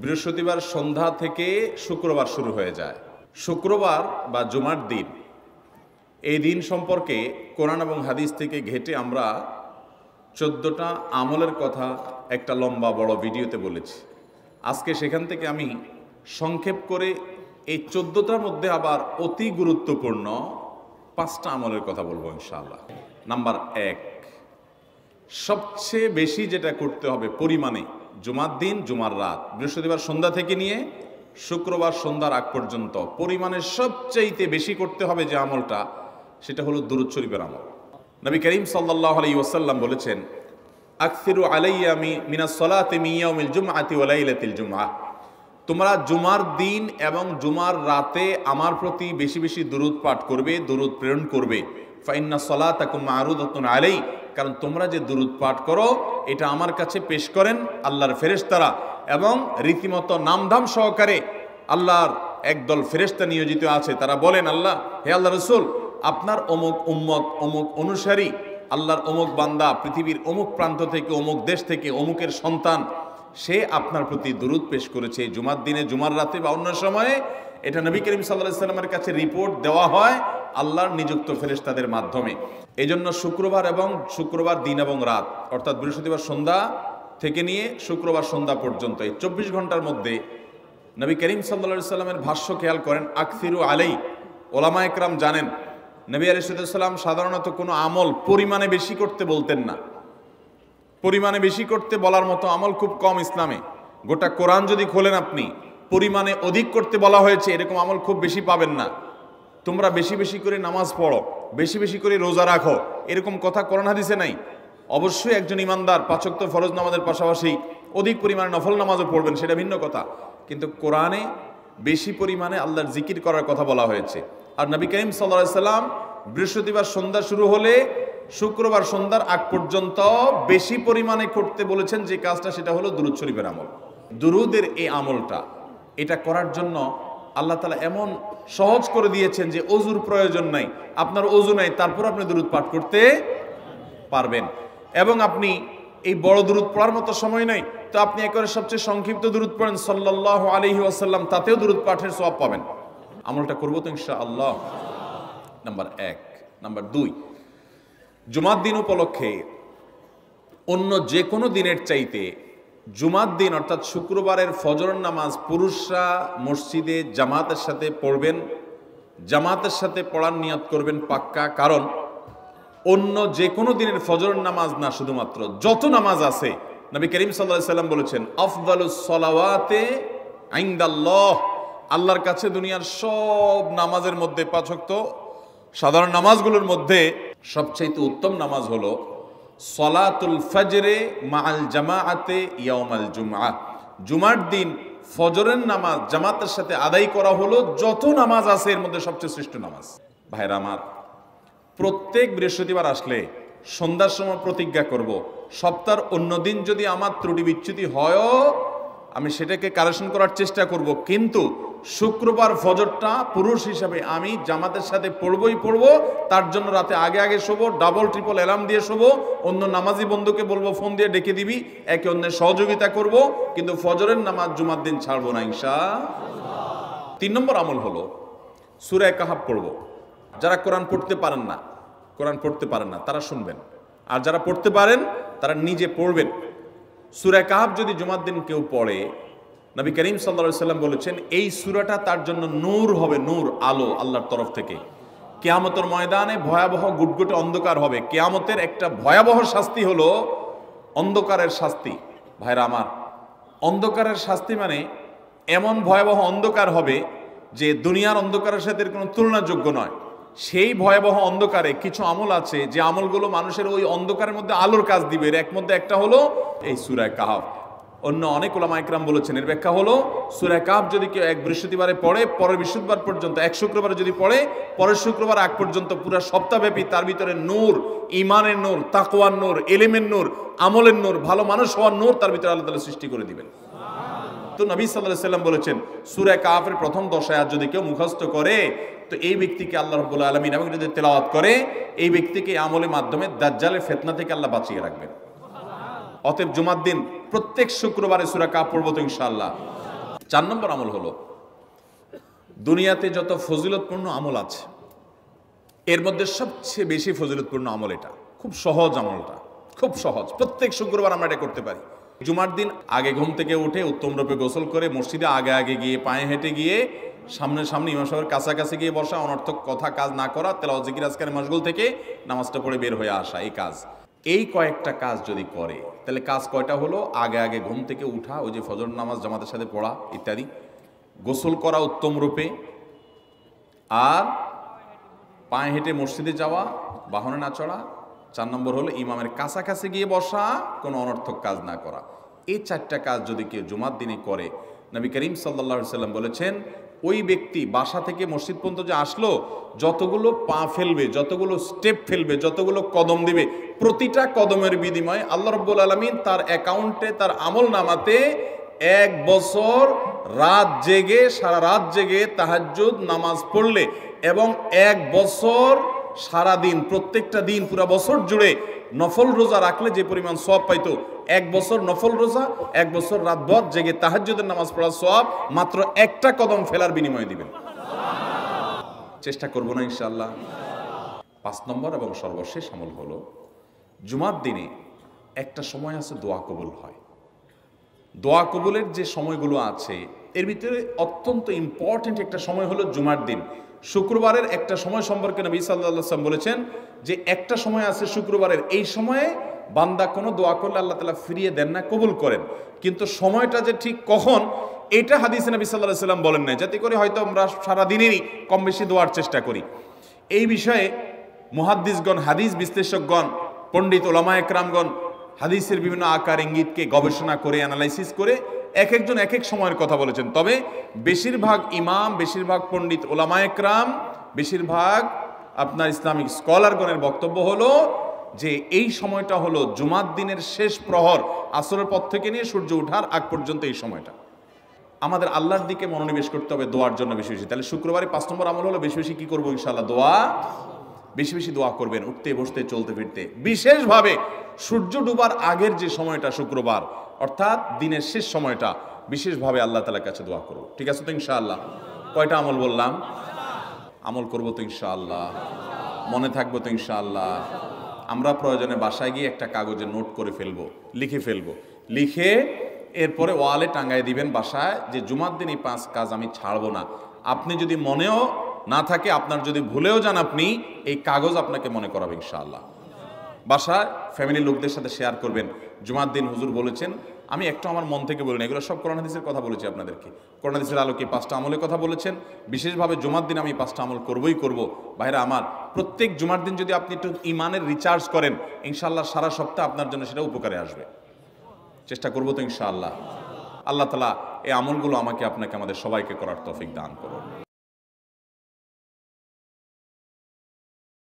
বৃহস্পতিবার সন্ধ্যা থেকে শুক্রবার শুরু হয়ে যায়। শুক্রবার বা জুমার দিন, এই দিন সম্পর্কে কোরআন এবং হাদিস থেকে ঘেঁটে আমরা 14টা আমলের কথা একটা লম্বা বড় ভিডিওতে বলেছি। আজকে সেখান থেকে আমি সংক্ষেপ করে এই 14টার মধ্যে আবার অতি গুরুত্বপূর্ণ 5টা আমলের কথা বলবো ইনশাআল্লাহ। নাম্বার 1, সবচেয়ে বেশি যেটা করতে হবে পরিমাণে, জুমার দিন জুমার রাত, বৃহস্পতিবার সন্ধ্যা থেকে নিয়ে শুক্রবার সন্ধ্যার আগ পর্যন্ত পরিমাণে সবচাইতে বেশি করতে হবে যে আমলটা, সেটা হলো দুরূদ শরীফের আমল। নবী করিম সাল্লাল্লাহু আলাইহি ওয়াসাল্লাম বলেছেন, আকসিরু আলাইয়া মিনাস সালাতি মিন ইয়াউমিল জুমআতি ওয়া লাইলাতিল জুমআহ, তোমরা জুমার দিন এবং জুমার রাতে আমার প্রতি বেশি বেশি দুরূদ পাঠ করবে, দুরূদ প্রেরণ করবে। ফাইন্না সালাতাকুম মা'রুদাতুন আলাই, কারণ তোমরা যে দুরূদ পাঠ করো এটা আমার কাছে পেশ করেন আল্লাহর ফেরেশতারা, এবং রীতিমতো নামধাম সহকারে আল্লাহর একদল ফেরেশতা নিয়োজিত আছে। তারা বলেন, আল্লাহ, হে আল্লাহ রাসূল, আপনার অমুক উম্মত, অমুক অনুসারী, আল্লাহর অমুক বান্দা পৃথিবীর অমুক প্রান্ত থেকে, অমুক দেশ থেকে, অমুকের সন্তান, সে আপনার প্রতি দুরূদ পেশ করেছে জুমার দিনে, জুমার রাতে বা অন্য সময়ে। এটা নবী করিম সাল্লাল্লাহু আলাইহি ওয়াসাল্লামের কাছে রিপোর্ট দেওয়া হয় আল্লাহর নিযুক্ত ফেরেশতাদের মাধ্যমে। এই জন্য শুক্রবার এবং শুক্রবার দিন এবং রাত, অর্থাৎ বৃহস্পতিবার সন্ধ্যা থেকে নিয়ে শুক্রবার সন্ধ্যা পর্যন্ত এই 24 ঘন্টার মধ্যে নবী করিম সাল্লাল্লাহু আলাইহি ওয়াসাল্লামের ভাষ্য খেয়াল করেন, আকসিরু আলাই। ওলামা একরাম জানেন, নবী আলাইহিস সালাম সাধারণত কোনো আমল পরিমাণে বেশি করতে বলতেন না। পরিমাণে বেশি করতে বলার মতো আমল খুব কম ইসলামে। গোটা কোরআন যদি খোলেন আপনি, পরিমাণে অধিক করতে বলা হয়েছে এরকম আমল খুব বেশি পাবেন না। তোমরা বেশি বেশি করে নামাজ পড়ো, বেশি বেশি করে রোজা রাখো, এরকম কথা কোরআন হাদিসে নাই। অবশ্যই একজন ইমানদার 5 ওয়াক্ত ফরজ নামাজের পাশাপাশি অধিক পরিমাণে নফল নামাজও পড়বেন, সেটা ভিন্ন কথা। কিন্তু কোরআনে বেশি পরিমাণে আল্লাহর জিকির করার কথা বলা হয়েছে। আর নবী করিম সাল্লাল্লাহু আলাইহি ওয়াসাল্লাম বৃহস্পতিবার সন্ধ্যা শুরু হলে শুক্রবার সন্ধ্যার আগ পর্যন্ত বেশি পরিমাণে করতে বলেছেন যে কাজটা, সেটা হলো দুরূদ শরীফের আমল। দুরূদের এই আমলটা, এটা করার জন্য আল্লাহ তাআলা এমন সহজ করে দিয়েছেন যে ওযুর প্রয়োজন নাই। আপনার ওযু নাই, তারপর আপনি দুরূদ পাঠ করতে পারবেন। এবং আপনি এই বড় দুরূদ পড়ার মতো সময় নাই, তো আপনি একেবারে সবচেয়ে সংক্ষিপ্ত দুরূদ পড়েন সাল্লাল্লাহু আলাইহি ওয়াসাল্লাম, তাতেও দুরূদ পাঠের সওয়াব পাবেন। আমলটা করবো তো ইনশাআল্লাহ। নাম্বার 1। নাম্বার 2, জুমার দিন উপলক্ষে অন্য যে কোনো দিনের চাইতে জুমার দিন অর্থাৎ শুক্রবারের ফজর নামাজ পুরুষরা মসজিদে জামাতের সাথে পড়বেন। জামাতের সাথে পড়ার নিয়ত করবেন পাক্কা, কারণ অন্য যে কোনো দিনের ফজর নামাজ না, শুধুমাত্র যত নামাজ আছে, নবী করিম সাল্লাল্লাহু আলাইহি ওয়াসাল্লাম বলেছেন, আফদালুস সালাওয়াতে ইনদাল্লাহ, আল্লাহর কাছে দুনিয়ার সব নামাজের মধ্যে 5 ওয়াক্ত সাধারণ নামাজগুলোর মধ্যে সবচাইতে উত্তম নামাজ হলো সলাতুল ফজরে মাআল জামাআতে ইয়াউমাল জুমআহ, জুমার দিন ফজরের নামাজ জামাতের সাথে আদায় করা হলো যত নামাজ আছে এর মধ্যে সবচেয়ে শ্রেষ্ঠ নামাজ। ভাইরা আমার, প্রত্যেক বৃহস্পতিবার আসলে সন্ধ্যার সময় প্রতিজ্ঞা করব, সপ্তাহের অন্য দিন যদি আমার ত্রুটি বিচ্যুতি হয়ও আমি সেটাকে কারেকশন করার চেষ্টা করব, কিন্তু শুক্রবার ফজরটা পুরুষ হিসাবে আমি জামাতের সাথে পড়বই পড়বো। তার জন্য রাতে আগে আগে শোবো, ডাবল ট্রিপল অ্যালার্ম দিয়ে শোবো, অন্য নামাজি বন্ধুকে বলবো ফোন দিয়ে ডেকে দিবি, একে অন্যের সহযোগিতা করব, কিন্তু ফজরের নামাজ জুমার দিন ছাড়বো না ইনশাআল্লাহ। 3 নম্বর আমল হলো সূরা কাহাফ পড়বো। যারা কোরআন পড়তে পারেন না তারা শুনবেন, আর যারা পড়তে পারেন তারা নিজে পড়বেন। সূরা কাহাফ যদি জুমার দিন কেউ পড়ে, নবী করিম সাল্লাল্লাহু আলাইহি ওয়াসাল্লাম বলেছেন এই সূরাটা তার জন্য নূর হবে, নূর, আলো আল্লাহর তরফ থেকে। কিয়ামতের ময়দানে ভয়াবহ গুটগুটে অন্ধকার হবে। কিয়ামতের একটা ভয়াবহ শাস্তি হলো অন্ধকারের শাস্তি। ভাইরা আমার, অন্ধকারের শাস্তি মানে এমন ভয়াবহ অন্ধকার হবে যে দুনিয়ার অন্ধকারের সাথে কোনো তুলনাযোগ্য নয়। সেই ভয়াবহ অন্ধকারে কিছু আমল আছে যে আমলগুলো মানুষের ওই অন্ধকারের মধ্যে আলোর কাজ দিবে। এর মধ্যে একটা হলো এই সূরা কাহাফ। অন্য অনেক উলামা ইকরাম বলেছেন এর ব্যাখ্যা হলো সূরা কাহাফ যদি কেউ এক বৃহস্পতিবারে পড়ে, পরের বৃহস্পতিবার পর্যন্ত, এক শুক্রবারে যদি পড়ে, পরের শুক্রবার আগ পর্যন্ত পুরো সপ্তাহব্যাপী তার ভিতরে নূর, ঈমানের নূর, তাকওয়ার নূর, ইলমের নূর, আমলের নূর, ভালো মানুষ হওয়ার নূর তার ভিতরে আল্লাহ তাআলা সৃষ্টি করে দিবেন। তো নবী সাল্লাল্লাহু আলাইহি ওয়াসাল্লাম বলেছেন সূরা কাহাফের প্রথম 10 আয়াত যদি কেউ মুখস্থ করে, তো এই ব্যক্তিকে আল্লাহ রাব্বুল আলামিন এবং যদি তেলাওয়াত করে, এই ব্যক্তিকে আমলের মাধ্যমে দাজ্জালের ফিতনা থেকে আল্লাহ বাঁচিয়ে রাখবেন। অতএব জুমার দিন প্রত্যেক শুক্রবারে সূরা কাফ পড়ব তো ইনশাআল্লাহ। 4 নম্বর আমল হলো, দুনিয়াতে যত ফজিলতপূর্ণ আমল আছে এর মধ্যে সবচেয়ে বেশি ফজিলতপূর্ণ আমল এটা। খুব সহজ আমলটা, খুব সহজ, প্রত্যেক শুক্রবার আমরা এটা করতে পারি। জুমার দিন আগে ঘুম থেকে উঠে উত্তম রূপে গোসল করে মসজিদে আগে আগে গিয়ে পায়ে হেঁটে গিয়ে সামনে সামনে ইমাম সাহেবের কাছাকাছি গিয়ে বসা, অনর্থক কথা কাজ না করা, তেলাওয়াত জিকির আজকারে মশগুল থেকে নামাজটা পড়ে বের হয়ে আসা, এই কাজ, এই কয়েকটা কাজ যদি করে তাহলে কাজ কয়টা হলো? আগে আগে ঘুম থেকে উঠা, ওই যে ফজর নামাজ জামাতের সাথে পড়া ইত্যাদি, গোসল করা উত্তম রূপে, আর পায়ে হেঁটে মসজিদে যাওয়া, বাহনে না চড়া, 4 নম্বর হলো ইমামের কাছাকাছি গিয়ে বসা, কোনো অনর্থক কাজ না করা। এই 4টা কাজ যদি কেউ জুমার দিনে করে, নবী করিম সাল্লাল্লাহু আলাইহি সাল্লাম বলেছেন ওই ব্যক্তি বাসা থেকে মসজিদ পর্যন্ত যে আসলো, যতগুলো পা ফেলবে, যতগুলো স্টেপ ফেলবে, যতগুলো কদম দিবে, প্রতিটা কদমের বিনিময়ে আল্লাহ রাব্বুল আলামিন তার অ্যাকাউন্টে, তার আমল নামাতে 1 বছর রাত জেগে, সারা রাত জেগে তাহাজ্জুদ নামাজ পড়লে এবং 1 বছর সারা দিন, প্রত্যেকটা দিন পুরা বছর জুড়ে নফল রোজা রাখলে যে পরিমাণ সওয়াব পাইতো, 1 বছর নফল রোজা, 1 বছর রাতভর জেগে তাহাজ্জুদের নামাজ পড়ার সওয়াব মাত্র একটা কদম ফেলার বিনিময়ে দিবেন। চেষ্টা করব না ইনশাআল্লাহ। 5 নম্বর এবং সর্বশেষ আমল হলো, জুমার দিনে একটা সময় আছে দোয়া কবুল হয়। দোয়া কবুলের যে সময়গুলো আছে এর ভিতরে অত্যন্ত ইম্পর্টেন্ট একটা সময় হলো জুমার দিন। শুক্রবারের একটা সময় সম্পর্কে নবী সাল্লাল্লাহু আলাইহি ওয়াসাল্লাম বলেছেন যে একটা সময় আছে শুক্রবারের, এই সময়ে বান্দা কোনো দোয়া করলে আল্লাহ তাআলা ফিরিয়ে দেন না, কবুল করেন। কিন্তু সময়টা যে ঠিক কখন, এটা হাদিসে নবী সাল্লাল্লাহু আলাইহি ওয়াসাল্লাম বলেন নাই, যাতে করে হয়তো আমরা সারা দিনেরই কম বেশি দোয়ার চেষ্টা করি। এই বিষয়ে মুহাদ্দিসগণ, হাদিস বিশ্লেষকগণ, পণ্ডিত ওলামায়ে কেরামগণ হাদিসের বিভিন্ন আকার ইঙ্গিতকে গবেষণা করে, অ্যানালাইসিস করে এক একজন এক এক সময়ের কথা বলেছেন। তবে বেশিরভাগ ইমাম, বেশিরভাগ পণ্ডিত ওলামায়ে কেরাম, বেশিরভাগ আপনার ইসলামিক স্কলারগণের বক্তব্য হলো যে এই সময়টা হলো জুমার দিনের শেষ প্রহর, আসরের পর থেকে নিয়ে সূর্য ওঠার আগ পর্যন্ত এই সময়টা। আমাদের আল্লাহর দিকে মনোনিবেশ করতে হবে দোয়ার জন্য বেশি বেশি। তাহলে শুক্রবারে 5 নম্বর আমল হলো বেশি বেশি কি করবো ইনশাআল্লাহ? দোয়া, বেশি বেশি দোয়া করবেন, উঠতে বসতে চলতে ফিরতে। বিশেষভাবে সূর্য ডুবার আগের যে সময়টা শুক্রবার, অর্থাৎ দিনের শেষ সময়টা, বিশেষভাবে আল্লাহ তাআলার কাছে দোয়া করব। ঠিক আছে তো ইনশাআল্লাহ? কয়টা আমল বললাম? আমল করবো তো ইনশাআল্লাহ? মনে থাকবো তো ইনশাআল্লাহ? আমরা প্রয়োজনে বাসায় গিয়ে একটা কাগজে নোট করে ফেলবো, লিখে ফেলবো, লিখে এরপরে ওয়ালে টাঙ্গায় দিবেন বাসায় যে জুমার দিন এই 5 কাজ আমি ছাড়বো না। আপনি যদি মনেও না থাকে, আপনার যদি ভুলেও যান, আপনি এই কাগজ আপনাকে মনে করাবে ইনশাআল্লাহ। বাসায় ফ্যামিলির লোকদের সাথে শেয়ার করবেন, জুমার দিন হুজুর বলেছেন, আমি একটু আমার মন থেকে বলিনি, এগুলো সব কোরআন হাদিসের কথা বলেছি আপনাদেরকে। কোরআন হাদিসের আলোকে 5টা আমলের কথা বলেছেন, বিশেষভাবে জুমার দিন আমি 5টা আমল করবই করব। ভাইরা আমার, প্রত্যেক জুমার দিন যদি আপনি একটু ইমানের রিচার্জ করেন, ইনশাআল্লাহ সারা সপ্তাহ আপনার জন্য সেটা উপকারে আসবে। চেষ্টা করবো তো ইনশাআল্লাহ? আল্লাহ তাআলা এই আমলগুলো আমাকে, আপনাকে, আমাদের সবাইকে করার তৌফিক দান করুন।